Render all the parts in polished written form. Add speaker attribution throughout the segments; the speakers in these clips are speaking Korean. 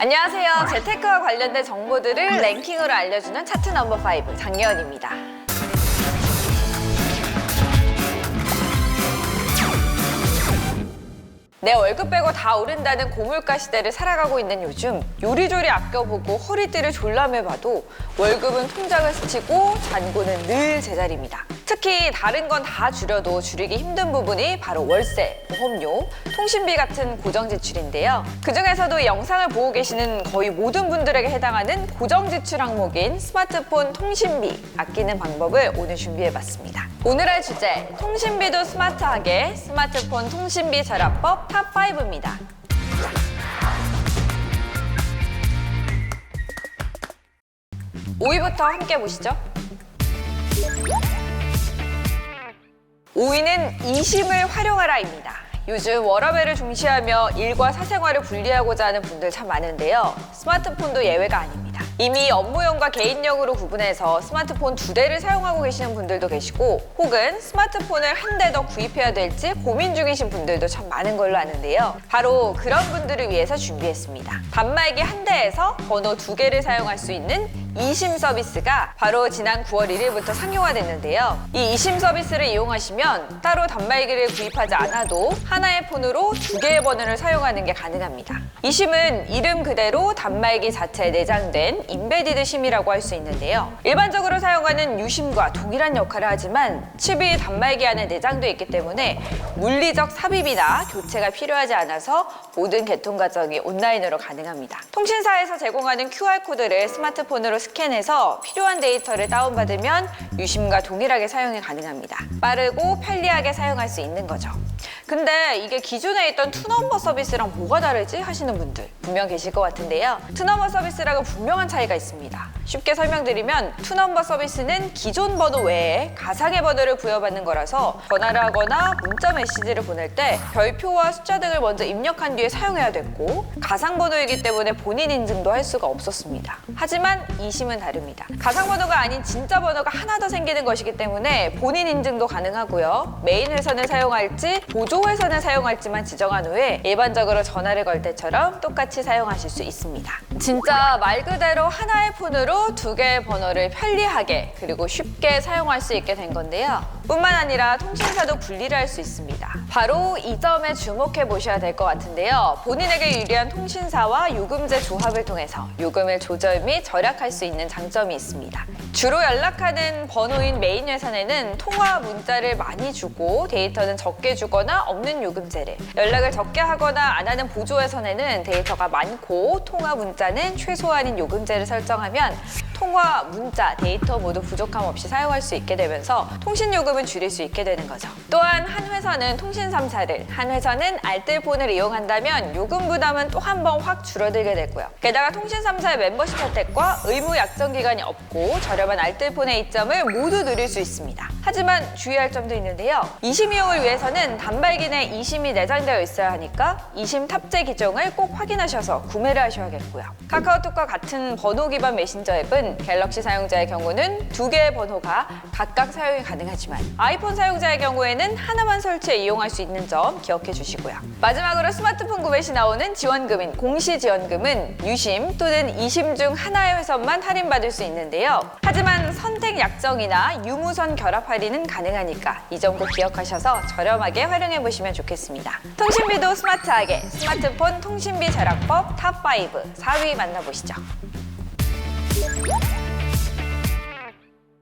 Speaker 1: 안녕하세요. 재테크와 관련된 정보들을 랭킹으로 알려주는 차트 넘버 5 장예원입니다. 내 월급 빼고 다 오른다는 고물가 시대를 살아가고 있는 요즘 요리조리 아껴보고 허리띠를 졸라매봐도 월급은 통장을 스치고 잔고는 늘 제자리입니다. 특히 다른 건 다 줄여도 줄이기 힘든 부분이 바로 월세, 보험료, 통신비 같은 고정지출인데요. 그중에서도 이 영상을 보고 계시는 거의 모든 분들에게 해당하는 고정지출 항목인 스마트폰 통신비 아끼는 방법을 오늘 준비해봤습니다. 오늘 할 주제, 통신비도 스마트하게 스마트폰 통신비 절약법 탑5입니다. (5위부터) 함께 보시죠. 5위는 이심을 활용하라입니다. 요즘 워라밸을 중시하며 일과 사생활을 분리하고자 하는 분들 참 많은데요. 스마트폰도 예외가 아닙니다. 이미 업무용과 개인용으로 구분해서 스마트폰 2대를 사용하고 계시는 분들도 계시고, 혹은 스마트폰을 한 대 더 구입해야 될지 고민 중이신 분들도 참 많은 걸로 아는데요. 바로 그런 분들을 위해서 준비했습니다. 단말기 한 대에서 번호 2개를 사용할 수 있는 이심 서비스가 바로 지난 9월 1일부터 상용화 됐는데요. 이 이심 서비스를 이용하시면 따로 단말기를 구입하지 않아도 하나의 폰으로 2개의 번호를 사용하는 게 가능합니다. 이심은 이름 그대로 단말기 자체에 내장된 인베디드 심이라고 할 수 있는데요. 일반적으로 사용하는 유심과 동일한 역할을 하지만 칩이 단말기 안에 내장되어 있기 때문에 물리적 삽입이나 교체가 필요하지 않아서 모든 개통 과정이 온라인으로 가능합니다. 통신사에서 제공하는 QR코드를 스마트폰으로 스캔해서 필요한 데이터를 다운받으면 유심과 동일하게 사용이 가능합니다. 빠르고 편리하게 사용할 수 있는 거죠. 근데 이게 기존에 있던 투넘버 서비스랑 뭐가 다르지 하시는 분들 분명 계실 것 같은데요. 투넘버 서비스랑은 분명한 차이가 있습니다. 쉽게 설명드리면 투넘버 서비스는 기존 번호 외에 가상의 번호를 부여받는 거라서 전화를 하거나 문자 메시지를 보낼 때 별표와 숫자 등을 먼저 입력한 뒤에 사용해야 됐고, 가상 번호이기 때문에 본인 인증도 할 수가 없었습니다. 하지만 이심은 다릅니다. 가상 번호가 아닌 진짜 번호가 하나 더 생기는 것이기 때문에 본인 인증도 가능하고요. 메인 회선을 사용할지 보조 회선을 사용할지만 지정한 후에 일반적으로 전화를 걸 때처럼 똑같이 사용하실 수 있습니다. 진짜 말 그대로 하나의 폰으로 2개의 번호를 편리하게 그리고 쉽게 사용할 수 있게 된 건데요. 뿐만 아니라 통신사도 분리를 할 수 있습니다. 바로 이 점에 주목해 보셔야 될 것 같은데요. 본인에게 유리한 통신사와 요금제 조합을 통해서 요금을 조절 및 절약할 수 있는 장점이 있습니다. 주로 연락하는 번호인 메인 회선에는 통화 문자를 많이 주고 데이터는 적게 주거나 없는 요금제를, 연락을 적게 하거나 안 하는 보조 회선에는 데이터가 많고 통화 문자는 최소한인 요금제를 설정하면 통화, 문자, 데이터 모두 부족함 없이 사용할 수 있게 되면서 통신 요금은 줄일 수 있게 되는 거죠. 또한 한 회선은 통신 3사를, 한 회선은 알뜰폰을 이용한다면 요금 부담은 또 한 번 확 줄어들게 되고요. 게다가 통신 3사의 멤버십 혜택과 의무 약정 기간이 없고 저렴한 알뜰폰의 이점을 모두 누릴 수 있습니다. 하지만 주의할 점도 있는데요. 이심 이용을 위해서는 단말기 내 이심이 내장되어 있어야 하니까 이심 탑재 기종을 꼭 확인하셔서 구매를 하셔야겠고요. 카카오톡과 같은 번호 기반 메신저 앱은 갤럭시 사용자의 경우는 2개의 번호가 각각 사용이 가능하지만 아이폰 사용자의 경우에는 하나만 설치해 이용할 수 있는 점 기억해 주시고요. 마지막으로 스마트폰 구매 시 나오는 지원금인 공시지원금은 유심 또는 이심 중 하나의 회선만 할인받을 수 있는데요. 하지만 선택 약정이나 유무선 결합 할인은 가능하니까 이 점 꼭 기억하셔서 저렴하게 활용해 보시면 좋겠습니다. 통신비도 스마트하게 스마트폰 통신비 절약법 탑5 4위 만나보시죠.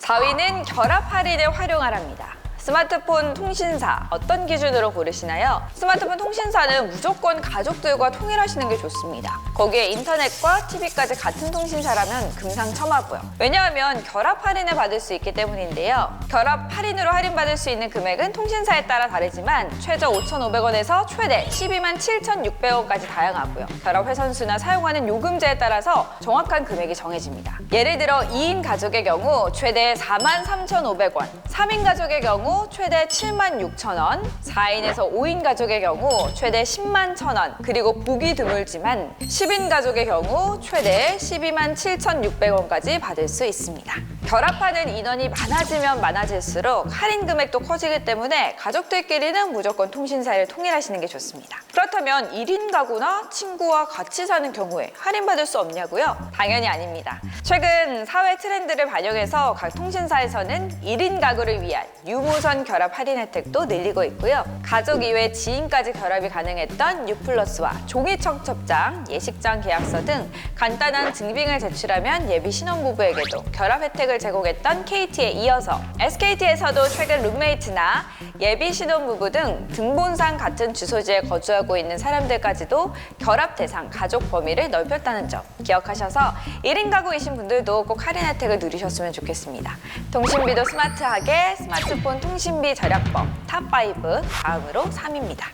Speaker 1: 4위는 결합 할인을 활용하랍니다. 스마트폰 통신사 어떤 기준으로 고르시나요? 스마트폰 통신사는 무조건 가족들과 통일하시는 게 좋습니다. 거기에 인터넷과 TV까지 같은 통신사라면 금상첨화고요. 왜냐하면 결합 할인을 받을 수 있기 때문인데요. 결합 할인으로 할인받을 수 있는 금액은 통신사에 따라 다르지만 최저 5,500원에서 최대 127,600원까지 다양하고요. 결합 회선수나 사용하는 요금제에 따라서 정확한 금액이 정해집니다. 예를 들어 2인 가족의 경우 최대 43,500원, 3인 가족의 경우 최대 76,000원, 4인에서 5인 가족의 경우 최대 101,000원, 그리고 보기 드물지만 10인 가족의 경우 최대 127,600원까지 받을 수 있습니다. 결합하는 인원이 많아지면 많아질수록 할인 금액도 커지기 때문에 가족들끼리는 무조건 통신사를 통일하시는 게 좋습니다. 그렇다면 1인 가구나 친구와 같이 사는 경우에 할인받을 수 없냐고요? 당연히 아닙니다. 최근 사회 트렌드를 반영해서 각 통신사에서는 1인 가구를 위한 유무선 결합 할인 혜택도 늘리고 있고요. 가족 이외 지인까지 결합이 가능했던 U+와 종이 청첩장, 예식장 계약서 등 간단한 증빙을 제출하면 예비 신혼부부에게도 결합 혜택을 제공했던 KT에 이어서 SKT에서도 최근 룸메이트나 예비 신혼부부 등 등본상 같은 주소지에 거주하고 있는 사람들까지도 결합 대상 가족 범위를 넓혔다는 점 기억하셔서 1인 가구이신 분들도 꼭 할인 혜택을 누리셨으면 좋겠습니다. 통신비도 스마트하게 스마트폰 통신비 절약법 탑5 다음으로 3위입니다.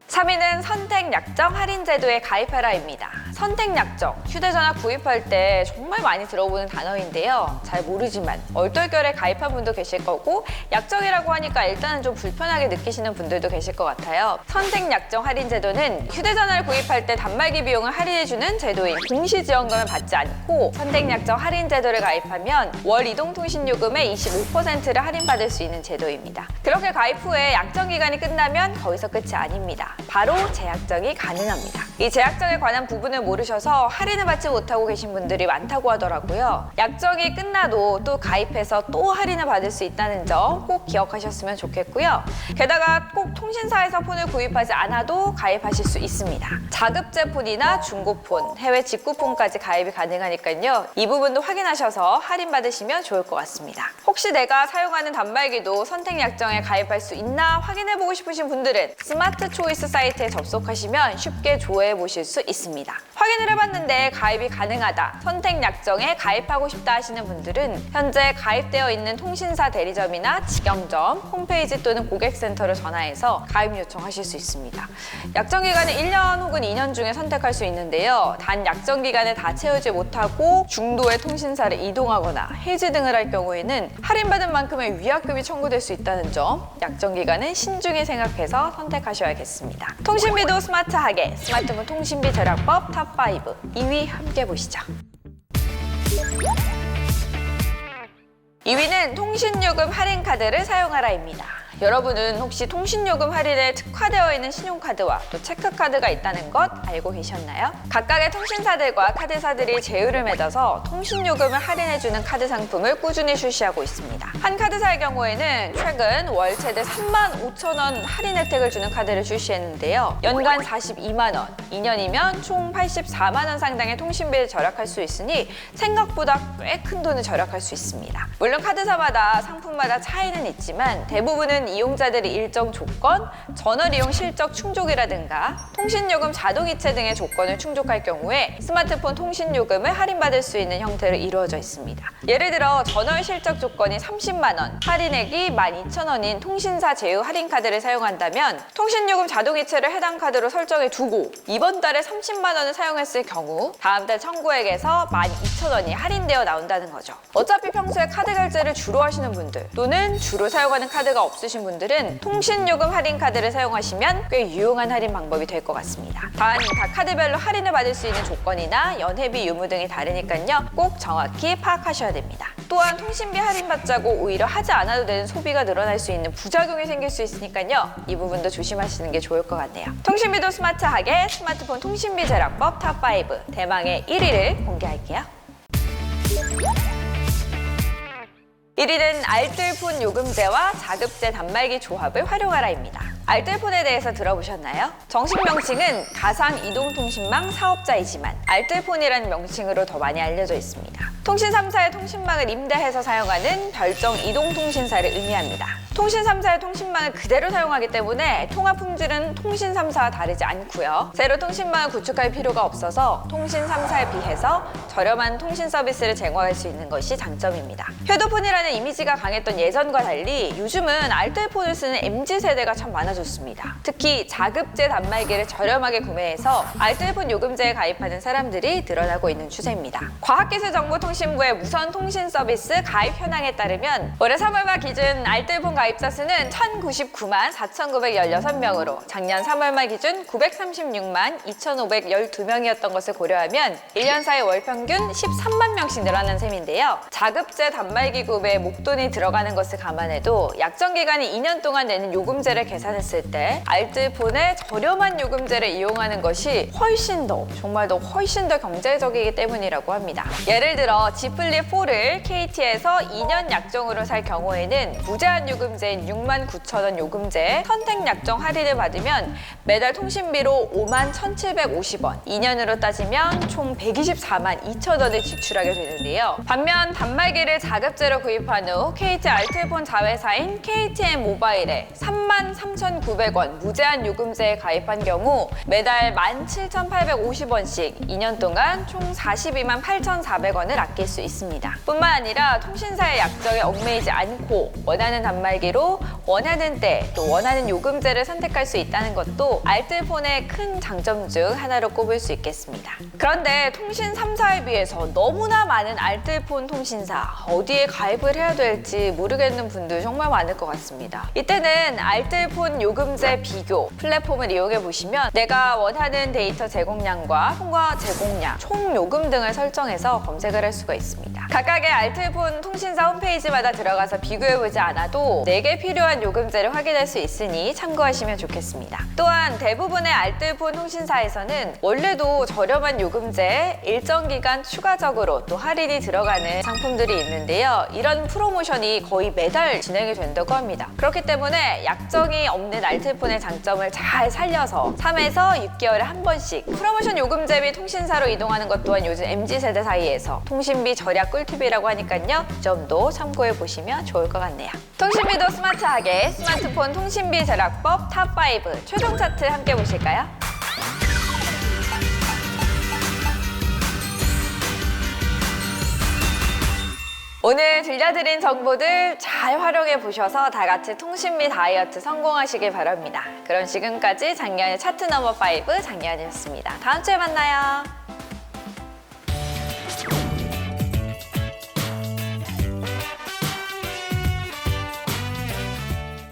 Speaker 1: 3위는 선택약정 할인제도에 가입하라입니다. 선택약정, 휴대전화 구입할 때 정말 많이 들어보는 단어인데요. 잘 모르지만 얼떨결에 가입한 분도 계실 거고 약정이라고 하니까 일단은 좀 불편하게 느끼시는 분들도 계실 것 같아요. 선택약정 할인제도는 휴대전화를 구입할 때 단말기 비용을 할인해주는 제도인 공시지원금을 받지 않고 선택약정 할인제도를 가입하면 월 이동통신요금의 25%를 할인받을 수 있는 제도입니다. 그렇게 가입 후에 약정기간이 끝나면 거기서 끝이 아닙니다. 바로 재약정이 가능합니다. 이 재약정에 관한 부분을 모르셔서 할인을 받지 못하고 계신 분들이 많다고 하더라고요. 약정이 끝나도 또 가입해서 또 할인을 받을 수 있다는 점 꼭 기억하셨으면 좋겠고요. 게다가 꼭 통신사에서 폰을 구입하지 않아도 가입하실 수 있습니다. 자급제 폰이나 중고폰, 해외 직구폰까지 가입이 가능하니까요. 이 부분도 확인하셔서 할인 받으시면 좋을 것 같습니다. 혹시 내가 사용하는 단말기도 선택약정에 가입할 수 있나 확인해보고 싶으신 분들은 스마트 초이스 사이트에 접속하시면 쉽게 조회해 보실 수 있습니다. 확인을 해봤는데 가입이 가능하다, 선택약정에 가입하고 싶다 하시는 분들은 현재 가입되어 있는 통신사 대리점이나 직영점, 홈페이지 또는 고객센터를 전화해서 가입 요청하실 수 있습니다. 약정기간은 1년 혹은 2년 중에 선택할 수 있는데요. 단 약정기간을 다 채우지 못하고 중도의 통신사를 이동하거나 해지 등을 할 경우에는 할인받은 만큼의 위약금이 청구될 수 있다는 점, 약정기간은 신중히 생각해서 선택하셔야겠습니다. 통신비도 스마트하게 스마트폰 통신비 절약법 탑5 2위 함께 보시죠. 2위는 통신요금 할인카드를 사용하라입니다. 여러분은 혹시 통신요금 할인에 특화되어 있는 신용카드와 또 체크카드가 있다는 것 알고 계셨나요? 각각의 통신사들과 카드사들이 제휴를 맺어서 통신요금을 할인해주는 카드 상품을 꾸준히 출시하고 있습니다. 한 카드사의 경우에는 최근 월 최대 35,000원 할인 혜택을 주는 카드를 출시했는데요. 연간 42만 원, 2년이면 총 84만 원 상당의 통신비를 절약할 수 있으니 생각보다 꽤 큰 돈을 절약할 수 있습니다. 물론 카드사마다 상품마다 차이는 있지만 대부분은 이용자들이 일정 조건, 전화이용 실적 충족이라든가 통신요금 자동이체 등의 조건을 충족할 경우에 스마트폰 통신요금을 할인받을 수 있는 형태로 이루어져 있습니다. 예를 들어 전월 실적 조건이 30만 원, 할인액이 12,000원인 통신사 제휴 할인카드를 사용한다면 통신요금 자동이체를 해당 카드로 설정해 두고 이번 달에 30만 원을 사용했을 경우 다음 달 청구액에서 12,000원이 할인되어 나온다는 거죠. 어차피 평소에 카드 결제를 주로 하시는 분들 또는 주로 사용하는 카드가 없으신 분들은 통신요금 할인카드를 사용하시면 꽤 유용한 할인 방법이 될 것 같습니다. 단 각 카드별로 할인을 받을 수 있는 조건이나 연회비 유무 등이 다르니까요. 꼭 정확히 파악하셔야 됩니다. 또한 통신비 할인받자고 오히려 하지 않아도 되는 소비가 늘어날 수 있는 부작용이 생길 수 있으니까요. 이 부분도 조심하시는 게 좋을 것 같네요. 통신비도 스마트하게 스마트폰 통신비 절약법 탑5 대망의 1위를 공개할게요. 1위는 알뜰폰 요금제와 자급제 단말기 조합을 활용하라입니다. 알뜰폰에 대해서 들어보셨나요? 정식 명칭은 가상이동통신망 사업자이지만 알뜰폰이라는 명칭으로 더 많이 알려져 있습니다. 통신 3사의 통신망을 임대해서 사용하는 별정 이동통신사를 의미합니다. 통신 3사의 통신망을 그대로 사용하기 때문에 통화 품질은 통신 3사와 다르지 않고요. 새로 통신망을 구축할 필요가 없어서 통신 3사에 비해서 저렴한 통신 서비스를 제공할 수 있는 것이 장점입니다. 효도폰이라는 이미지가 강했던 예전과 달리 요즘은 알뜰폰을 쓰는 MZ세대가 참 많아졌습니다. 특히 자급제 단말기를 저렴하게 구매해서 알뜰폰 요금제에 가입하는 사람들이 늘어나고 있는 추세입니다. 과학기술정보통신부의 무선 통신 서비스 가입 현황에 따르면 올해 3월 말 기준 알뜰폰 가입 가입자 수는 1,099만 4,916명으로 작년 3월 말 기준 936만 2,512명이었던 것을 고려하면 1년 사이 월 평균 13만 명씩 늘어난 셈인데요. 자급제 단말기급에 목돈이 들어가는 것을 감안해도 약정 기간이 2년 동안 내는 요금제를 계산했을 때 알뜰폰의 저렴한 요금제를 이용하는 것이 훨씬 더 경제적이기 때문이라고 합니다. 예를 들어 G 플립 4를 KT에서 2년 약정으로 살 경우에는 무제한 요금제인 69,000원 요금제 선택 약정 할인을 받으면 매달 통신비로 51,750원, 2년으로 따지면 총 124만 2천원을 지출하게 되는데요. 반면 단말기를 자급제로 구입한 후 KT 알뜰폰 자회사인 KTN 모바일에 33,900원 무제한 요금제에 가입한 경우 매달 17,850원씩 2년 동안 총 42만 8,400원을 아낄 수 있습니다. 뿐만 아니라 통신사의 약정에 얽매이지 않고 원하는 단말기로 원하는 때 또 원하는 요금제를 선택할 수 있다는 것도 알뜰폰의 큰 장점 중 하나로 꼽을 수 있겠습니다. 그런데 통신 3사에 비해서 너무나 많은 알뜰폰 통신사, 어디에 가입을 해야 될지 모르겠는 분들 정말 많을 것 같습니다. 이때는 알뜰폰 요금제 비교 플랫폼을 이용해 보시면 내가 원하는 데이터 제공량과 통화 제공량, 총 요금 등을 설정해서 검색을 할 수가 있습니다. 각각의 알뜰폰 통신사 홈페이지마다 들어가서 비교해보지 않아도 내게 필요한 요금제를 확인할 수 있으니 참고하시면 좋겠습니다. 또한 대부분의 알뜰폰 통신사에서는 원래도 저렴한 요금제에 일정 기간 추가적으로 또 할인이 들어가는 상품들이 있는데요. 이런 프로모션이 거의 매달 진행이 된다고 합니다. 그렇기 때문에 약정이 없는 알뜰폰의 장점을 잘 살려서 3에서 6개월에 한 번씩 프로모션 요금제 및 통신사로 이동하는 것 또한 요즘 MZ세대 사이에서 통신비 절약 꿀팁이라고 하니까요. 이 점도 참고해 보시면 좋을 것 같네요. 통신비도 스마트하게 스마트폰 통신비 절약법 탑5 최종 차트 함께 보실까요? 오늘 들려드린 정보들 잘 활용해 보셔서 다 같이 통신비 다이어트 성공하시길 바랍니다. 그럼 지금까지 장년의 차트 넘버 5 장년이었습니다. 다음 주에 만나요.